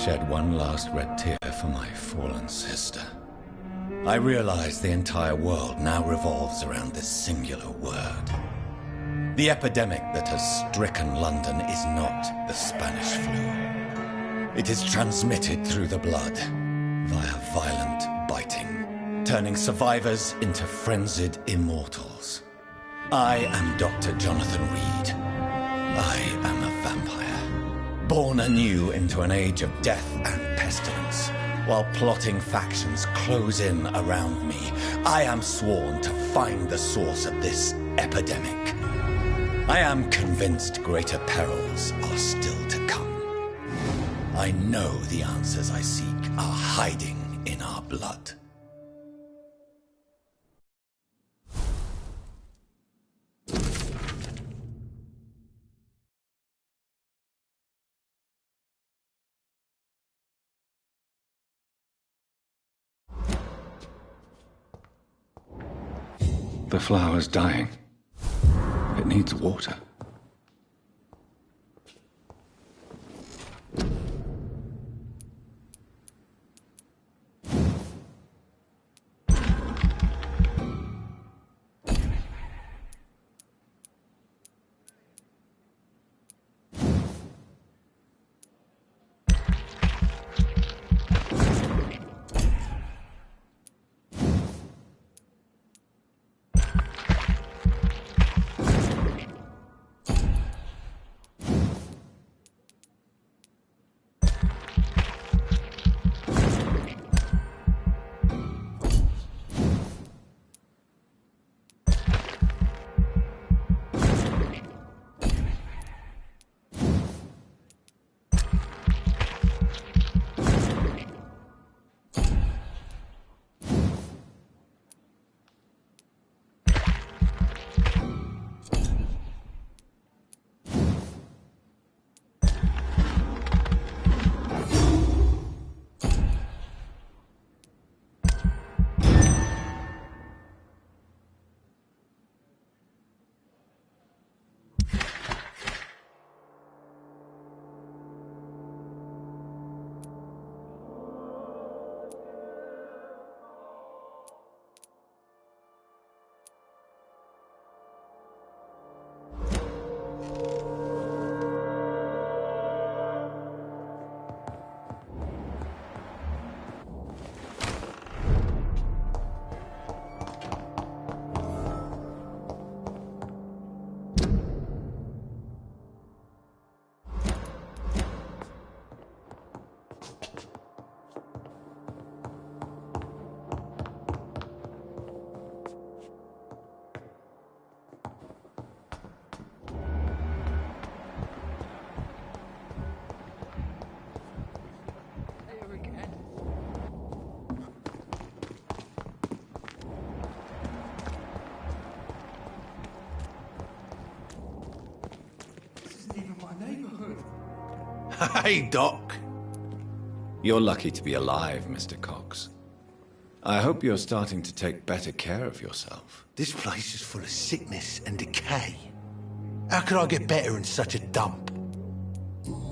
shed one last red tear for my fallen sister. I realize the entire world now revolves around this singular word. The epidemic that has stricken London is not the Spanish flu. It is transmitted through the blood, via violent biting, turning survivors into frenzied immortals. I am Dr. Jonathan Reed. I am a vampire, born anew into an age of death and pestilence. While plotting factions close in around me, I am sworn to find the source of this epidemic. I am convinced greater perils are still to come. I know the answers I seek are hiding in our blood. The flower's dying. It needs water. Hey, Doc. You're lucky to be alive, Mr. Cox. I hope you're starting to take better care of yourself. This place is full of sickness and decay. How could I get better in such a dump?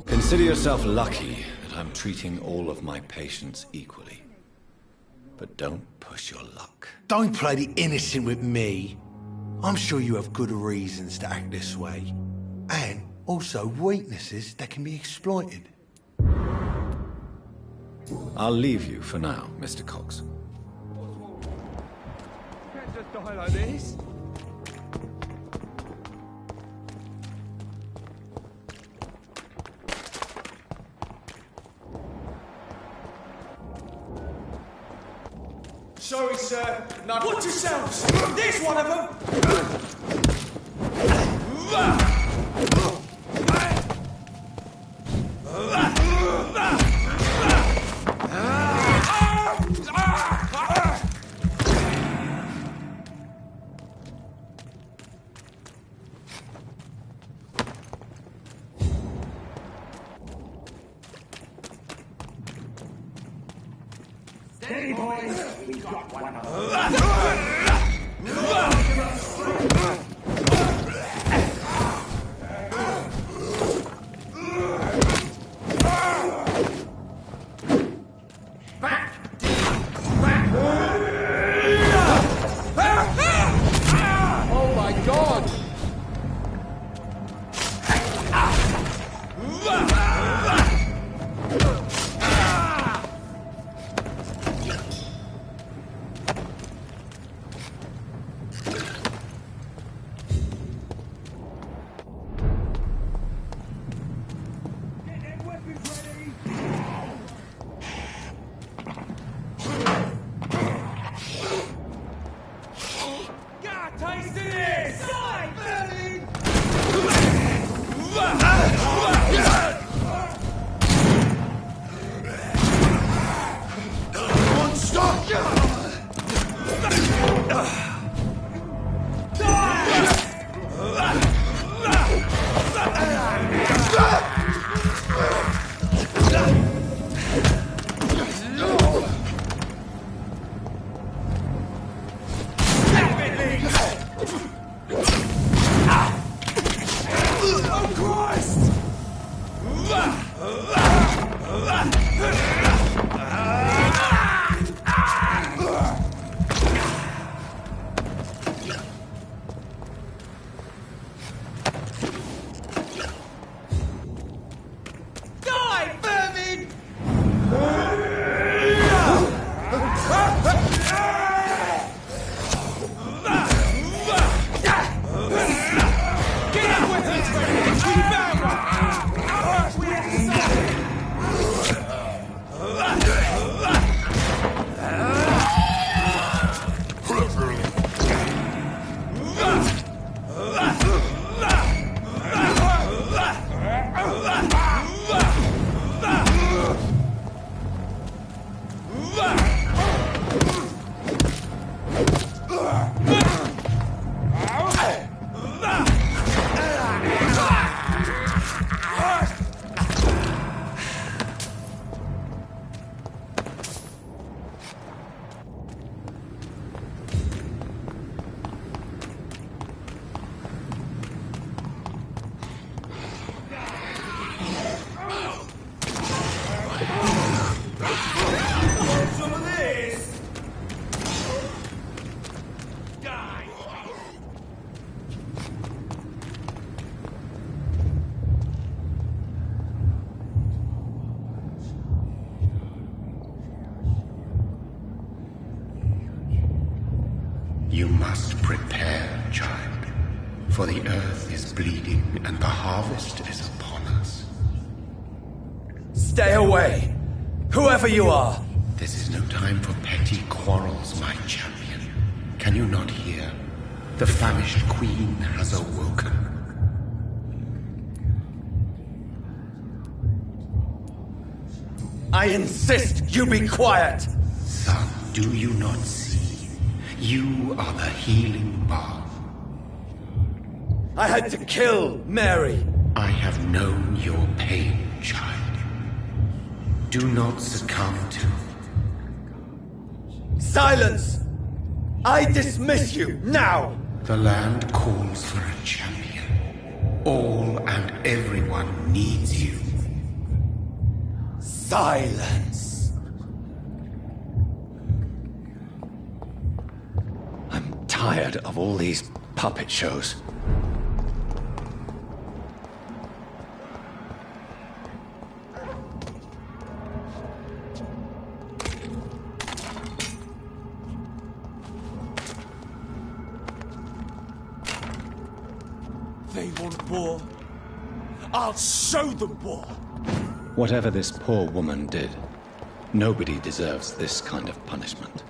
Consider yourself lucky that I'm treating all of my patients equally. But don't push your luck. Don't play the innocent with me. I'm sure you have good reasons to act this way. And also weaknesses that can be exploited. I'll leave you for now, Mr. Cox. Can't just die like this. Sorry, sir. Now watch yourselves. There's one of them. Steady, boys. We got one of them. You must prepare, child, for the earth is bleeding and the harvest is upon us. Stay away! Whoever you are! This is no time for petty quarrels, my champion. Can you not hear? The famished queen has awoken. I insist you be quiet! Son, do you not see? You are the healing balm. I had to kill Mary! I have known your pain, child. Do not succumb to... Silence! I dismiss you, now! The land calls for a champion. All and everyone needs you. Silence! I'm tired of all these puppet shows. They want war. I'll show them war. Whatever this poor woman did, nobody deserves this kind of punishment.